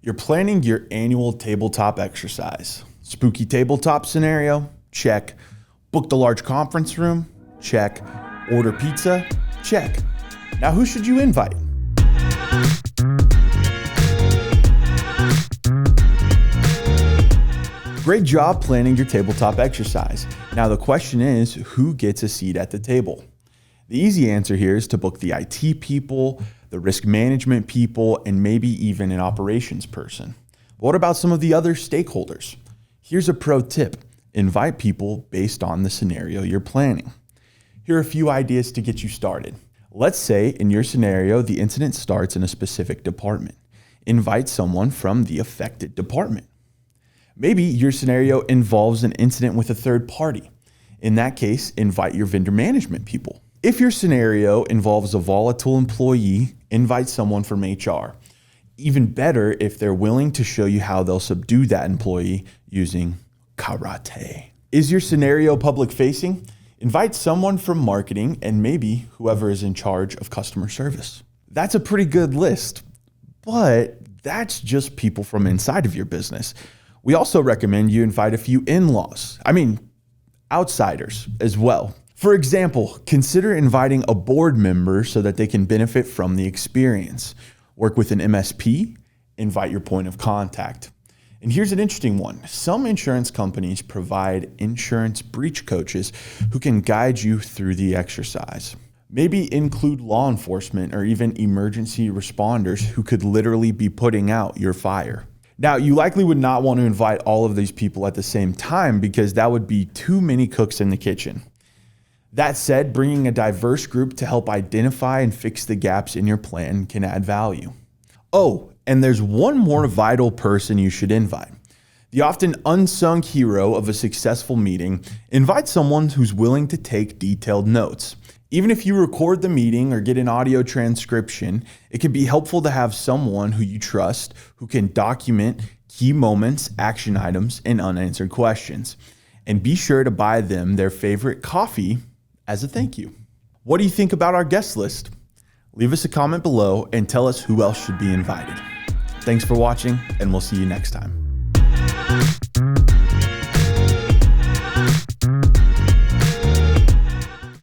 You're planning your annual tabletop exercise. Spooky tabletop scenario? Check. Book the large conference room? Check. Order pizza? Check. Now who should you invite? Great job planning your tabletop exercise. Now the question is, who gets a seat at the table? The easy answer here is to book the IT people, the risk management people, and maybe even an operations person. But what about some of the other stakeholders? Here's a pro tip. Invite people based on the scenario you're planning. Here are a few ideas to get you started. Let's say in your scenario, the incident starts in a specific department. Invite someone from the affected department. Maybe your scenario involves an incident with a third party. In that case, invite your vendor management people. If your scenario involves a volatile employee, invite someone from HR. Even better if they're willing to show you how they'll subdue that employee using karate. Is your scenario public facing? Invite someone from marketing and maybe whoever is in charge of customer service. That's a pretty good list, but that's just people from inside of your business. We also recommend you invite a few in-laws. Outsiders as well. For example, consider inviting a board member so that they can benefit from the experience. Work with an MSP, invite your point of contact. And here's an interesting one. Some insurance companies provide insurance breach coaches who can guide you through the exercise. Maybe include law enforcement or even emergency responders who could literally be putting out your fire. Now, you likely would not want to invite all of these people at the same time because that would be too many cooks in the kitchen. That said, bringing a diverse group to help identify and fix the gaps in your plan can add value. Oh, and there's one more vital person you should invite. The often unsung hero of a successful meeting. Invite someone who's willing to take detailed notes. Even if you record the meeting or get an audio transcription, it can be helpful to have someone who you trust who can document key moments, action items, and unanswered questions. And be sure to buy them their favorite coffee as a thank you. What do you think about our guest list? Leave us a comment below and tell us who else should be invited. Thanks for watching, and we'll see you next time.